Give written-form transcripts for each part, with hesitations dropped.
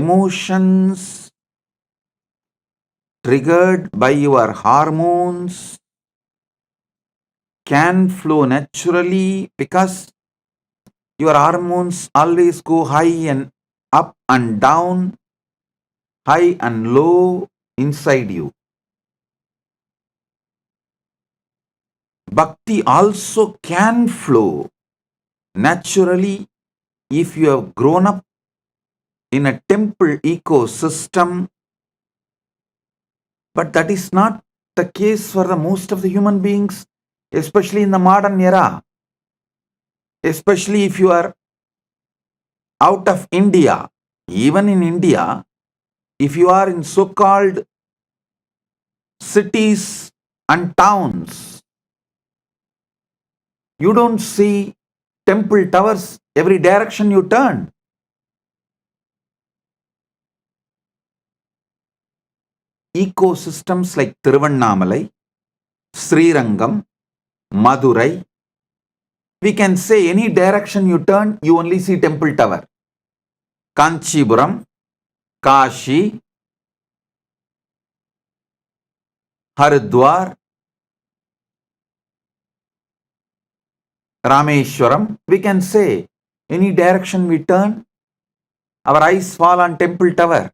emotions triggered by your hormones can flow naturally because your hormones always go high and up and down, high and low inside you. Bhakti also can flow naturally if you have grown up in a temple ecosystem, but that is not the case for the most of the human beings, especially in the modern era. Especially if you are out of India, even in India, if you are in so-called cities and towns, you don't see temple towers every direction you turn. Ecosystems like Tiruvannamalai, Srirangam, Madurai, we can say any direction you turn, you only see temple tower. Kanchipuram, Kashi, Haridwar, Rameshwaram, we can say any direction we turn, our eyes fall on temple tower.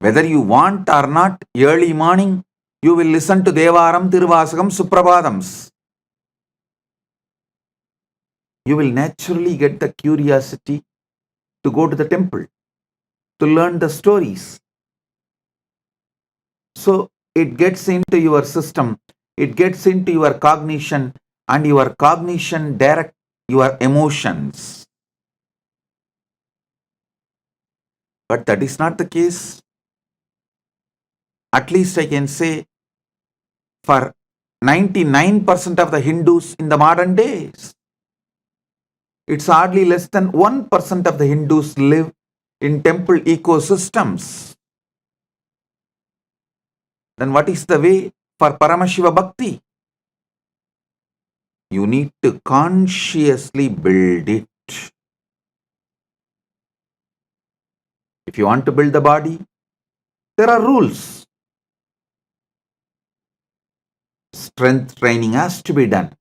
Whether you want or not, early morning, you will listen to Devaram, Tiruvasakam, Suprabhadams. You will naturally get the curiosity to go to the temple, to learn the stories. So it gets into your system, it gets into your cognition, and your cognition direct your emotions. But that is not the case. At least I can say for 99% of the Hindus in the modern days. It's hardly less than 1% of the Hindus live in temple ecosystems. Then what is the way for Paramashiva Bhakti? You need to consciously build it. If you want to build the body, there are rules. Strength training has to be done.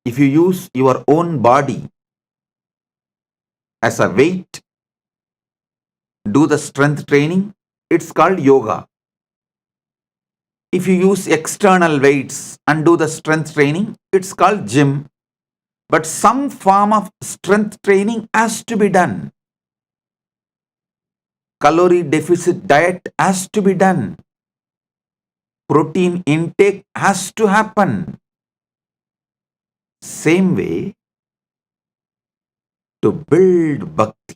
If you use your own body as a weight, do the strength training, it's called yoga. If you use external weights and do the strength training, it's called gym. But some form of strength training has to be done. Calorie deficit diet has to be done. Protein intake has to happen. Same way, to build bhakti,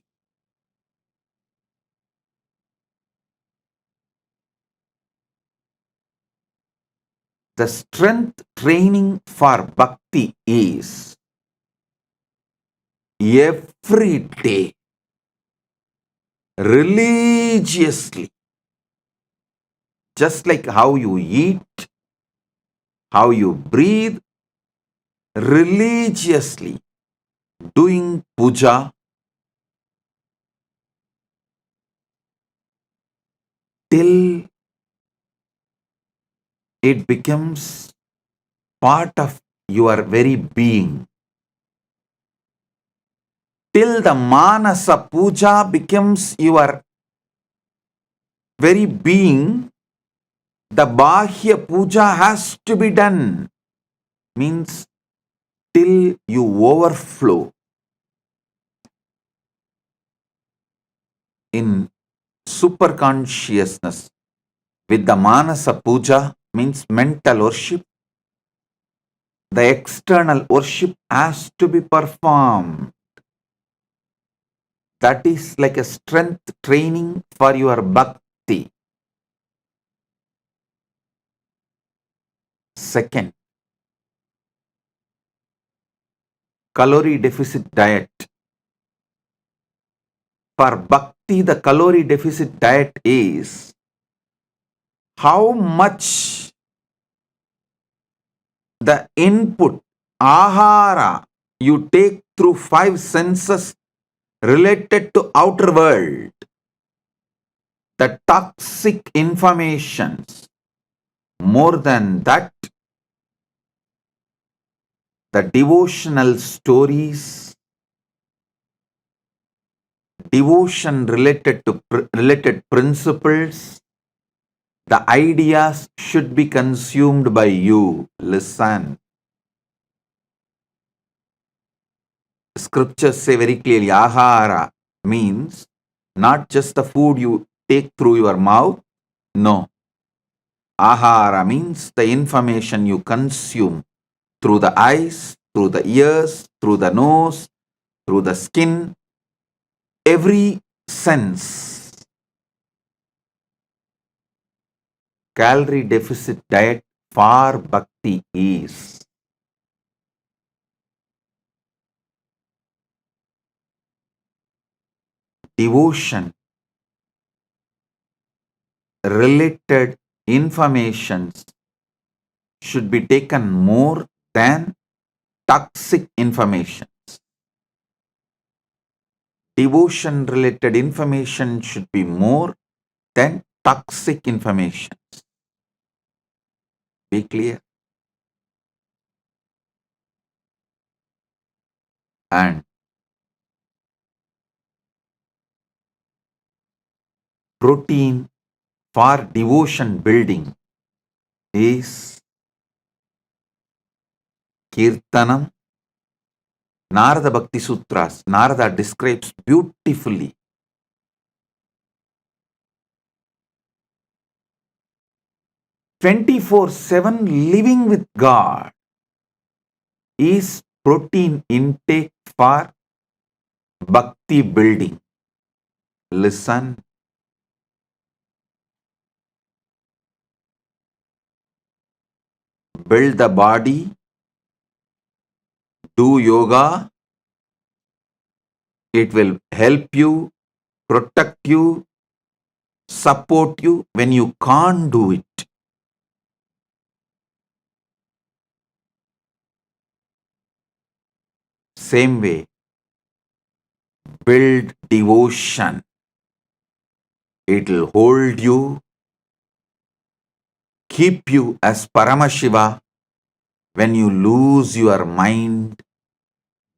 the strength training for bhakti is every day, religiously, just like how you eat, how you breathe, religiously doing puja till it becomes part of your very being. Till the manasa puja becomes your very being, the bahya puja has to be done. Means till you overflow in super consciousness with the manasa puja, means mental worship. The external worship has to be performed. That is like a strength training for your bhakti. Second, calorie deficit diet. For bhakti, the calorie deficit diet is how much the input, ahara, you take through 5 senses related to outer world, the toxic informations. More than that, the devotional stories, devotion related to related principles, the ideas should be consumed by you. Listen. Scriptures say very clearly, ahara means not just the food you take through your mouth. No. Ahara means the information you consume through the eyes, through the ears, through the nose, through the skin, every sense. Calorie deficit diet for bhakti is devotion related informations should be taken more than toxic information. Devotion related information should be more than toxic information. Be clear. And protein for devotion building is Kirtanam. Narada Bhakti Sutras, Narada describes beautifully 24/7 living with God is protein intake for bhakti building. Listen. Build the body, do yoga, it will help you, protect you, support you when you can't do it. Same way, build devotion. It will hold you, keep you as Paramashiva when you lose your mind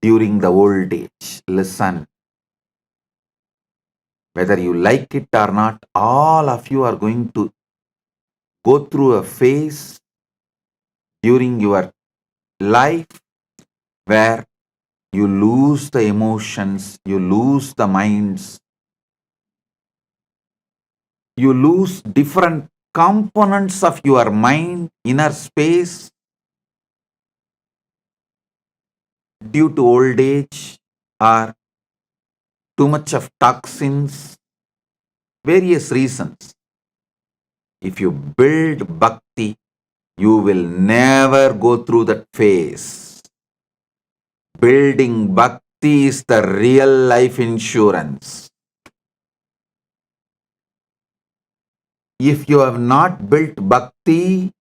during the old age. Listen. Whether you like it or not, all of you are going to go through a phase during your life where you lose the emotions, you lose the minds, you lose different components of your mind, inner space due to old age or too much of toxins, various reasons. If you build bhakti, you will never go through that phase. Building bhakti is the real life insurance. If you have not built bhakti,